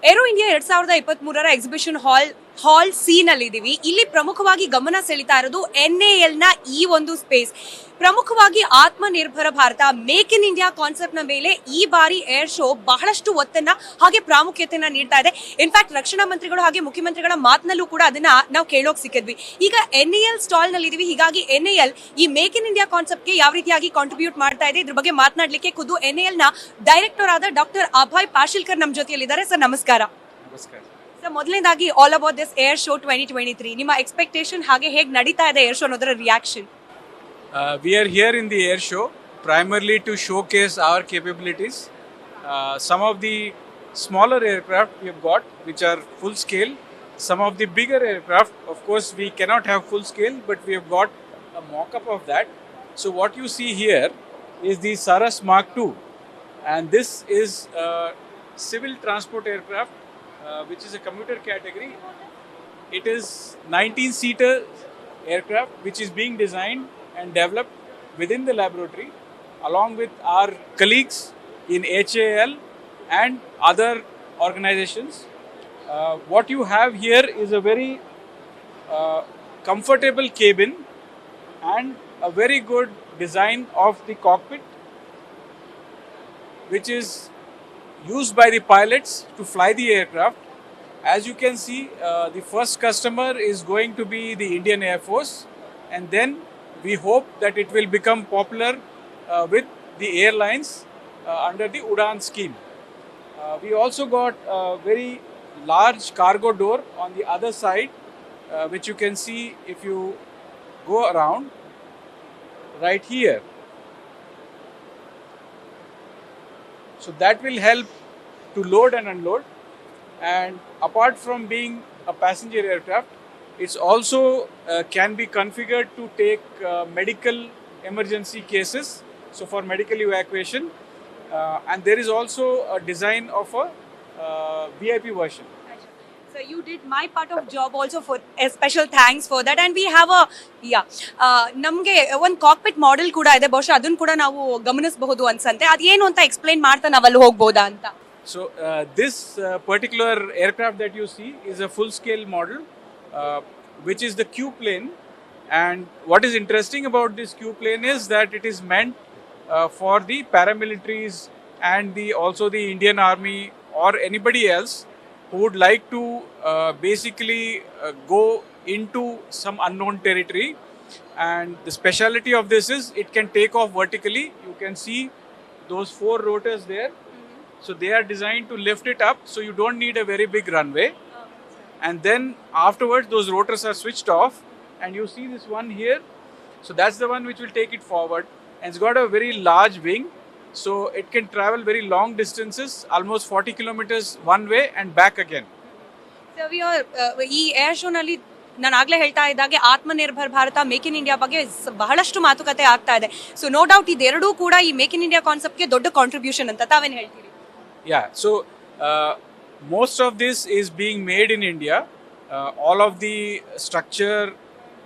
Aero India 2023 exhibition hall C ನಲ್ಲಿ ಇದೀವಿ. ಇಲ್ಲಿ ಪ್ರಮುಖವಾಗಿ ಗಮನ ಸೆಳೀತಾ ಇರೋದು NAL ನ ಈ ಒಂದು ಸ್ಪೇಸ್. ಪ್ರಮುಖವಾಗಿ Atmanirbhar Bharat, make in India concept ನ ಮೇಲೆ ಈ ಬಾರಿ ಏರ್ ಶೋ ಬಹಳಷ್ಟು ಒತ್ತನ್ನ ಹಾಗೆ ಪ್ರಾಮುಖ್ಯತೆಯನ್ನ ನೀಡ್ತಾ ಇದೆ. ಇನ್ಫ್ಯಾಕ್ಟ್ ರಕ್ಷಣಾ ಮಂತ್ರಿಗಳು ಹಾಗೆ ಮುಖ್ಯಮಂತ್ರಿಗಳ ಮಾತನಲ್ಲೂ ಕೂಡ ಅದನ್ನ ನಾವು ಕೇಳೋಕ್ ಸಿಕ್ಕಿದ್ವಿ. ಈಗ NAL ಸ್ಟಾಲ್ ನಲ್ಲಿ ಇದೀವಿ. ಹೀಗಾಗಿ NAL ಈ ಮೇಕ್ ಇನ್ ಇಂಡಿಯಾ ಕಾನ್ಸೆಪ್ಟ್ ಗೆ ಯಾವ ರೀತಿಯಾಗಿ ಕಾಂಟ್ರಿಬ್ಯೂಟ್ ಮಾಡ್ತಾ ಇದೆ ಇದ್ರ ಬಗ್ಗೆ ಮಾತನಾಡ್ಲಿಕ್ಕೆ ಖುದ್ದು NAL ನ ಡೈರೆಕ್ಟರ್ ಆದ ಡಾಕ್ಟರ್ ಅಭಯ್ ಪಾಶಿಲ್ಕರ್ ನಮ್ಮ ಜೊತೆಯಲ್ಲಿದ್ದಾರೆ. ಸರ್ ನಮಸ್ಕಾರ. ಸರ್ ಮೊದಲನೇದಾಗಿ all about this air show 2023 ನಿಮ್ಮ ಎಕ್ಸ್ಪೆಕ್ಟೇಷನ್ ಹಾಗೆ ಹೇಗೆ ನಡೀತಾ ಇದೆ ಏರ್ ಶೋ ಅನ್ನೋದರ reaction? We are here in the air show primarily to showcase our capabilities. Some of the smaller aircraft we have got which are full scale. Some of the bigger aircraft, of course we cannot have full scale, but we have got a mock-up of that. So what you see here is the Saras Mark II, and this is a civil transport aircraft which is a commuter category. It is 19-seater aircraft which is being designed and developed within the laboratory along with our colleagues in HAL and other organizations. What you have here is a very comfortable cabin and a very good design of the cockpit which is used by the pilots to fly the aircraft. As you can see, the first customer is going to be the Indian Air Force, and then we hope that it will become popular with the airlines under the UDAN scheme. We also got a very large cargo door on the other side, which you can see if you go around right here. So that will help to load and unload. And apart from being a passenger aircraft, it's also can be configured to take medical emergency cases, so for medical evacuation, and there is also a design of a VIP version. So you did my part of job also, for a special thanks for that. And we have a ನಮಗೆ ಒಂದು cockpit model ಕೂಡ ಇದೆ, ಬಹುಶಃ ಅದನ್ನು ಕೂಡ ನಾವು ಗಮನಿಸಬಹುದು ಅನ್ಸಂತೆ. ಅದೇನು ಅಂತ ಎಕ್ಸ್ಪ್ಲೈನ್ ಮಾಡ್ತಾ ನಾವು ಅಲ್ಲಿ ಹೋಗ್ಬೋದಾ ಅಂತ. So this particular aircraft that you see is a full scale model which is the Q plane, and what is interesting about this Q plane is that it is meant for the paramilitaries and also the Indian Army or anybody else who would like to basically go into some unknown territory. And the speciality of this is it can take off vertically. You can see those 4 rotors there. So they are designed to lift it up, so you don't need a very big runway. And then afterwards those rotors are switched off, and you see this one here. So that's the one which will take it forward, and it's got a very large wing, so it can travel very long distances, almost 40 kilometers one way and back again. So we are ಈ air show ನಲ್ಲಿ ನಾನು ಆಗ್ಲೇ ಹೇಳ್ತಾ ಇದ್ದಾಗೆ Atmanirbhar Bharat, make in India ಬಗ್ಗೆ ಬಹಳಷ್ಟು ಮಾತುಕತೆ ಆಗ್ತಾ ಇದೆ. ಸೊ ನೋ ಡೌಟ್ ಇದೆರಡೂ ಕೂಡ ಈ ಮೇಕ್ ಇನ್ ಇಂಡಿಯಾ ಕಾನ್ಸೆಪ್ಟ್ಗೆ ದೊಡ್ಡ ಕಾಂಟ್ರಿಬ್ಯೂಷನ್ ಅಂತ ತಾವೇನು ಹೇಳ್ತೀರಿ? Yeah, so most of this is being made in India. All of the structure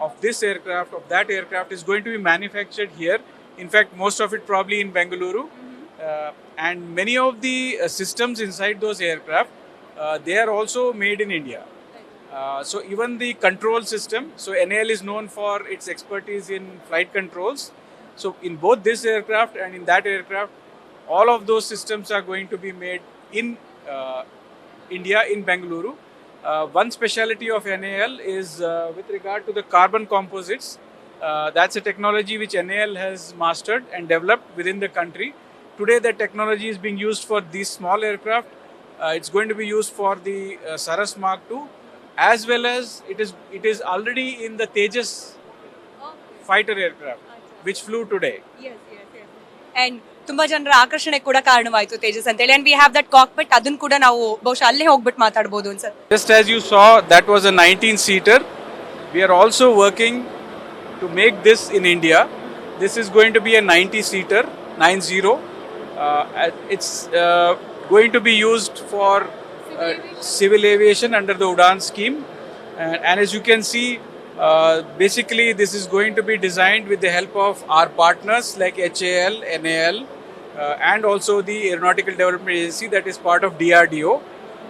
of this aircraft, of that aircraft, is going to be manufactured here. In fact, most of it probably in Bengaluru. And many of the systems inside those aircraft, they are also made in India. So even the control system, so NAL is known for its expertise in flight controls. So in both this aircraft and in that aircraft, all of those systems are going to be made in India, in Bengaluru. One speciality of NAL is with regard to the carbon composites. That's a technology which NAL has mastered and developed within the country. Today the technology is being used for these small aircraft. It's going to be used for the Saras Mark II, as well as it is already in the Tejas fighter aircraft which flew today. Yes. And ತುಂಬಾ ಜನರ ಆಕರ್ಷಣೆ ಕೂಡ ಕಾರಣವಾಯಿತು ತೇಜಸ್ ಅಂತ ಹೇಳಿ. And we have that cockpit, ಅದನ್ನ ಕೂಡ ನಾವು ಬಹುಶಃ ಅಲ್ಲೇ ಹೋಗ್ಬಿಟ್ಟು ಮಾತಾಡಬಹುದು sir. Just as you saw, that was a 19-seater. We are also working to make this in India. This is going to be a 90-seater, 90. It's going to be used for civil aviation under the UDAN scheme. And as you can see, basically this is going to be designed with the help of our partners like HAL, NAL, and also the Aeronautical Development Agency that is part of DRDO.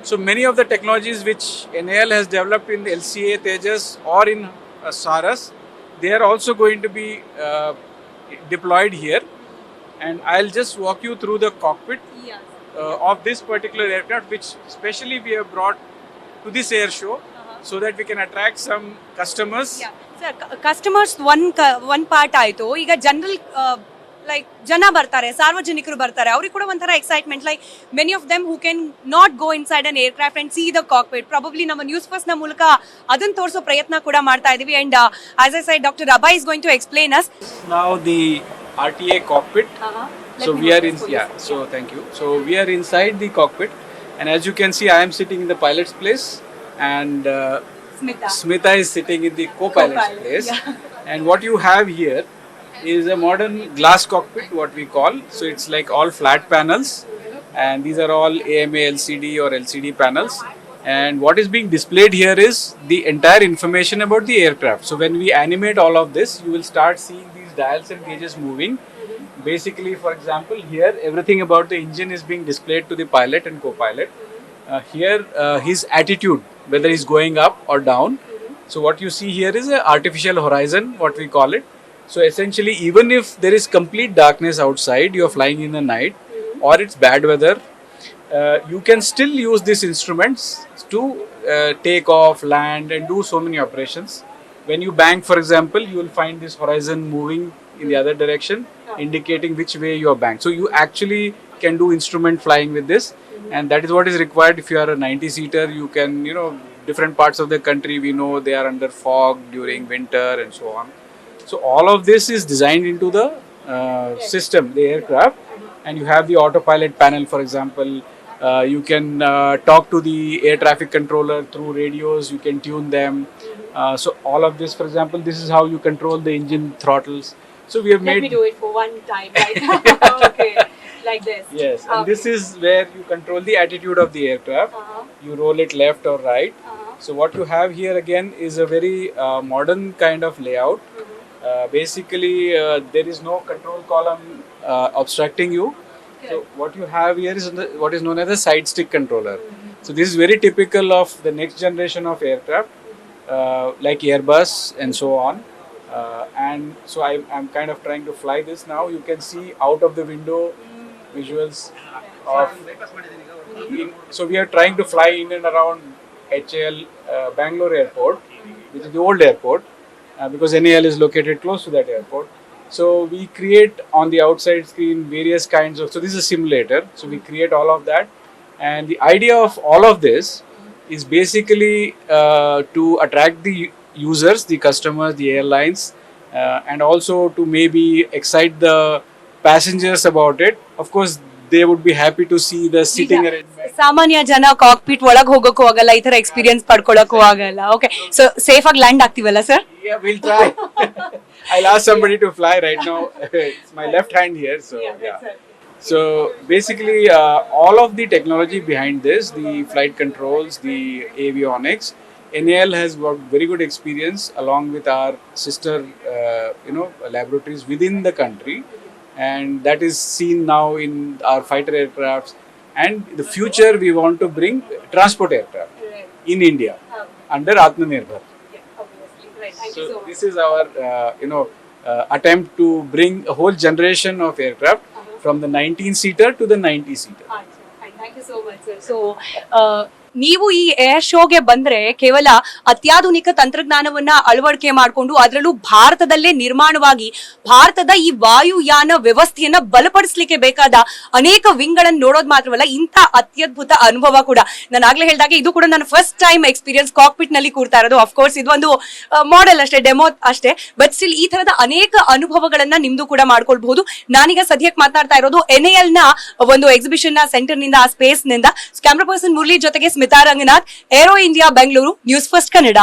So many of the technologies which NAL has developed in LCA, Tejas or in Saras, they are also going to be deployed here. And I'll just walk you through the cockpit of this particular aircraft, which specially we have brought to this air show so that we can attract some customers. Sir customers one part ಆಯ್ತು. ಈಗ general like ಜನ ಬರ್ತಾರೆ, ಸಾರ್ವಜನಿಕರು ಬರ್ತಾರೆ, ಅವ್ರಿಗೆ ಕೂಡ ಒಂಥರ excitement. Like many of them who can not go inside an aircraft and see the cockpit. Probably ನಮ್ಮ ನ್ಯೂಸ್ ಫಸ್ಟ್ ನ ಮೂಲಕ ಅದನ್ನ ತೋರಿಸೋ ಪ್ರಯತ್ನ ಕೂಡ ಮಾಡ್ತಾ ಇದೀವಿ. And as I said, doctor Abhay is going to explain us Now the RTA cockpit. So we are in, so thank you. So we are inside the cockpit, and as you can see, I am sitting in the pilot's place, and Smita is sitting in the co-pilot's place. And what you have here is a modern glass cockpit, what we call. So it's like all flat panels, and these are all AMA LCD or LCD panels. And what is being displayed here is the entire information about the aircraft. So when we animate all of this, you will start seeing these dials and gauges moving. Basically, for example, here everything about the engine is being displayed to the pilot and co-pilot. Here his attitude, whether he's going up or down. So what you see here is an artificial horizon, what we call it. So essentially, even if there is complete darkness outside, you are flying in the night, or it's bad weather, you can still use these instruments to take off, land, and do so many operations. When you bank, for example, you will find this horizon moving in the other direction, indicating which way you are banked. So you actually can do instrument flying with this, and that is what is required. If you are a 90-seater, you can, different parts of the country, we know they are under fog during winter and so on. So all of this is designed into the system, the aircraft, and you have the autopilot panel, for example. You can talk to the air traffic controller through radios, you can tune them. So all of this, for example, this is how you control the engine throttles. So we have Let made... me do it for one time, right? Okay, like this. Yes, and this is where you control the attitude of the aircraft. You roll it left or right. So what you have here again is a very modern kind of layout. Basically, there is no control column obstructing you. So what you have here is what is known as a side stick controller. So this is very typical of the next generation of aircraft, like Airbus and so on. And so I'm kind of trying to fly this now. You can see out of the window visuals of. So we are trying to fly in and around HAL Bangalore airport, which is the old airport, because NAL is located close to that airport. So we create on the outside screen various kinds of. So this is a simulator. So we create all of that, and the idea of all of this is basically to attract the users, the customers, the airlines, and also to maybe excite the passengers about it. Of course, they would be happy to see the seating arrangement. ಸಾಮಾನ್ಯ ಜನ cockpit ಒಳಗೆ ಹೋಗೋಕ್ಕೂ ಆಗಲ್ಲ, ಈ ತರ experience ಪಡ್ಕೊಳ್ಳೋಕ್ಕೂ ಆಗಲ್ಲ. Okay, so safe ಆಗಿ land ಆಗ್ತೀವಲ್ಲ sir? Yeah, we'll try. I'll ask somebody to fly right now. It's my left hand here, so yeah. So basically, all of the technology behind this, the flight controls, the avionics, NAL has got very good experience along with our sister, laboratories within the country, and that is seen now in our fighter aircrafts. And in the future, we want to bring transport aircraft in India under Atmanirbhar. So this is our, attempt to bring a whole generation of aircraft from the 19-seater to the 90-seater. Thank you so much, sir. So, ನೀವು ಈ air ಶೋಗೆ ಬಂದ್ರೆ ಕೇವಲ ಅತ್ಯಾಧುನಿಕ ತಂತ್ರಜ್ಞಾನವನ್ನ ಅಳವಡಿಕೆ ಮಾಡಿಕೊಂಡು ಅದರಲ್ಲೂ ಭಾರತದಲ್ಲೇ ನಿರ್ಮಾಣವಾಗಿ ಭಾರತದ ಈ ವಾಯುಯಾನ ವ್ಯವಸ್ಥೆಯನ್ನ ಬಲಪಡಿಸಲಿಕ್ಕೆ ಬೇಕಾದ ಅನೇಕ ವಿಂಗ್ ಗಳನ್ನ ನೋಡೋದು ಮಾತ್ರವಲ್ಲ, ಇಂಥ ಅತ್ಯದ್ಭುತ ಅನುಭವ ಕೂಡ. ನಾನು ಆಗ್ಲೇ ಹೇಳಿದಾಗ ಇದು ಕೂಡ ನನ್ನ ಫಸ್ಟ್ ಟೈಮ್ ಎಕ್ಸ್ಪೀರಿಯನ್ಸ್ ಕಾಕ್ಪಿಟ್ ನಲ್ಲಿ ಕೂರ್ತಾ ಇರೋದು. ಅಫ್ಕೋರ್ಸ್ ಇದು ಒಂದು ಮಾಡೆಲ್ ಅಷ್ಟೇ, ಡೆಮೋ ಅಷ್ಟೇ, ಬಟ್ ಸ್ಟಿಲ್ ಈ ತರದ ಅನೇಕ ಅನುಭವಗಳನ್ನ ನಿಮ್ದು ಕೂಡ ಮಾಡ್ಕೊಳ್ಬಹುದು. ನಾನೀಗ ಸದ್ಯಕ್ಕೆ ಮಾತಾಡ್ತಾ ಇರೋದು NAL ನ ಒಂದು ಎಕ್ಸಿಬಿಷನ್ ನ ಸೆಂಟರ್ ನಿಂದ, ಆ ಸ್ಪೇಸ್ ನಿಂದ. ಕ್ಯಾಮ್ರಾ ಪರ್ಸನ್ ಮುರಳಿ ಜೊತೆಗೆ Smita Ranganath, Aero India Bengaluru, News First Kannada.